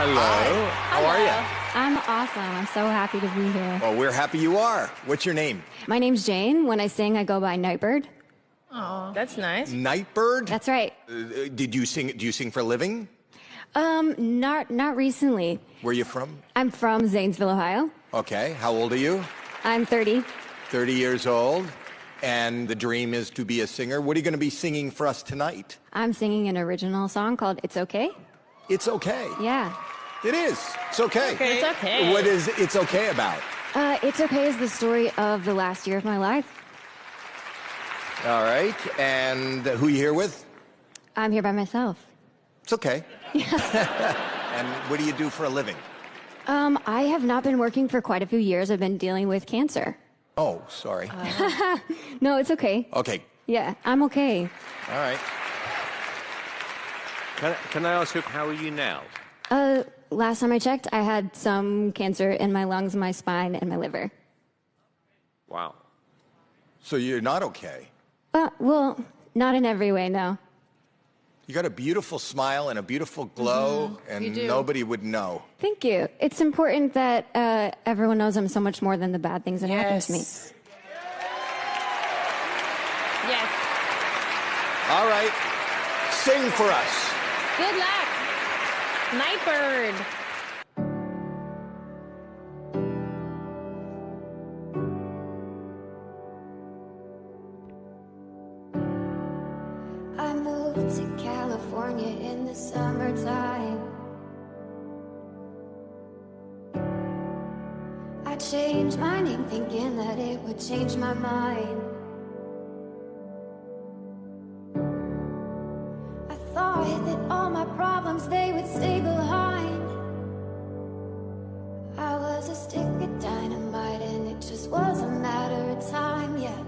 Hello. How are you? I'm awesome. I'm so happy to be here. Well, we're happy you are. What's your name? My name's Jane. When I sing, I go by Nightbird. Oh, that's nice. Nightbird? That's right. Did you sing? Do you sing for a living? Not recently. Where are you from? I'm from Zanesville, Ohio. Okay. How old are you? I'm 30. 30 years old. And the dream is to be a singer. What are you going to be singing for us tonight? I'm singing an original song called It's Okay. It's okay. Yeah. It is. It's okay. It's okay. What is It's Okay about? It's Okay is the story of the last year of my life. All right. And who are you here with? I'm here by myself. It's okay. And what do you do for a living? I have not been working for quite a few years. I've been dealing with cancer. Oh, sorry. No, it's okay. Okay. Yeah, I'm okay. All right. Can I ask you, how are you now? Last time I checked, I had some cancer in my lungs, my spine, and my liver. Wow. So you're not okay. Well, not in every way, no. You got a beautiful smile and a beautiful glow, and nobody would know. Thank you. It's important that everyone knows I'm so much more than the bad things that happen to me. Yes. All right. Sing for us. Good luck. Nightbird. I moved to California in the summertime. I changed my name thinking that it would change my mind. I thought that all my problems, they would stay behind. I was a stick of dynamite and it just was a matter of time, yeah.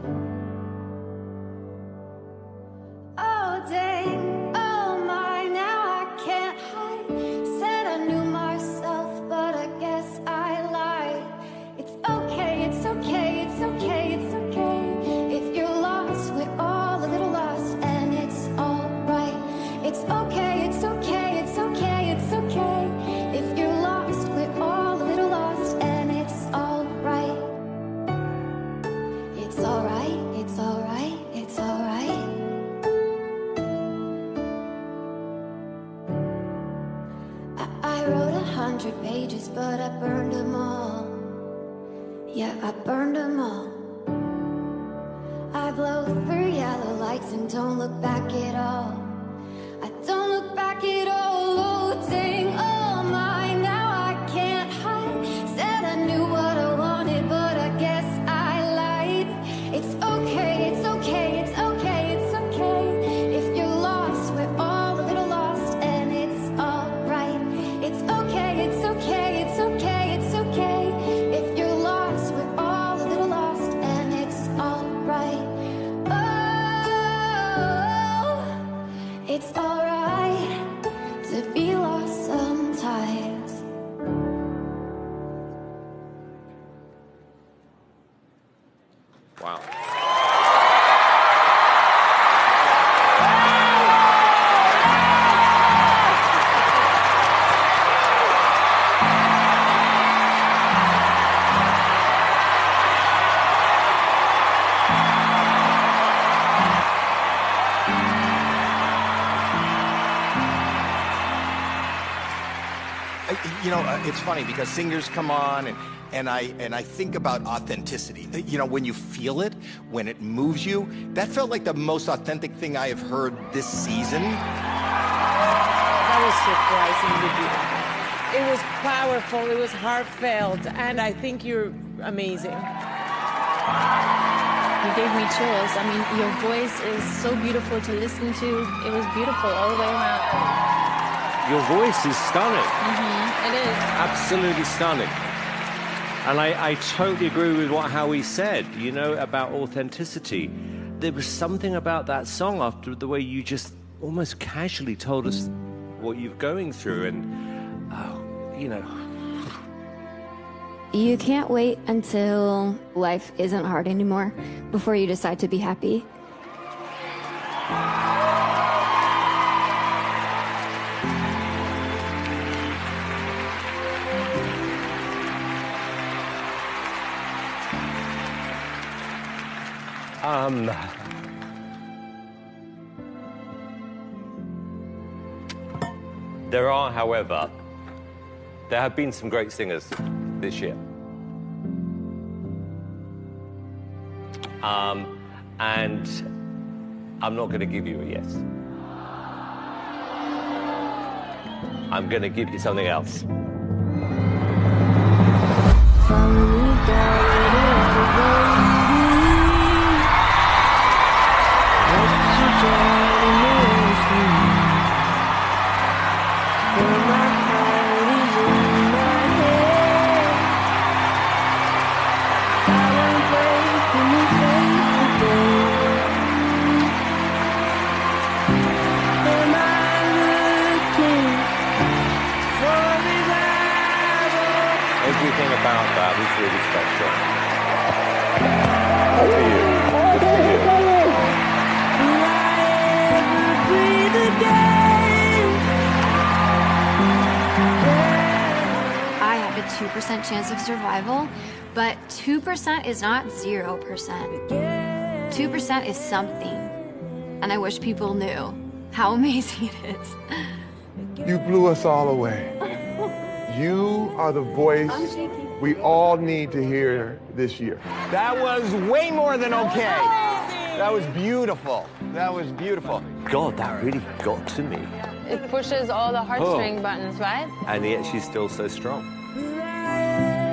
Oh dang, oh my, now I can't hide. Said I knew myself, but I guess I lied. It's okay, it's okay, it's okay, it's okay. If you're lost, we're all a little lost, and it's alright. It's okay, it's okay, it's okay, it's okay. If you're lost, we're all a little lost, and it's alright. It's alright, it's alright, it's alright. I wrote 100 pages, but I burned them all. Yeah, I burned them all. I blow through yellow lights and don't look back at all. I don't look back at all. Oh, dang, oh my, now I can't hide. Said I knew what I wanted, but I guess I lied. It's okay, it's okay, it's okay, it's okay. If you're lost, we're all a little lost, and it's alright. It's okay, it's okay, it's okay, it's okay. If you're lost, we're all a little lost, and it's alright. Oh, it's alright to be lost sometimes. Wow. You know, it's funny because singers come on and I think about authenticity. You know, when you feel it, when it moves you, that felt like the most authentic thing I have heard this season. That was surprisingly beautiful. It was powerful, it was heartfelt, and I think you're amazing. You gave me chills. I mean, your voice is so beautiful to listen to. It was beautiful all the way around. Your voice is stunning. It is. Absolutely stunning. And I totally agree with what Howie said, you know, about authenticity. There was something about that song after the way you just almost casually told us what you're going through and, you know. You can't wait until life isn't hard anymore before you decide to be happy. There are, however, there have been some great singers this year. And I'm not going to give you a yes. I'm going to give you something else. Everything about that was really special. Good for you. Good for you. I have a 2% chance of survival, but 2% is not 0%. 2% is something, and I wish people knew how amazing it is. You blew us all away. You are the voice we all need to hear this year. That was way more than okay. That was beautiful. That was beautiful. God, that really got to me. It pushes all the heartstring buttons, right? And yet she's still so strong.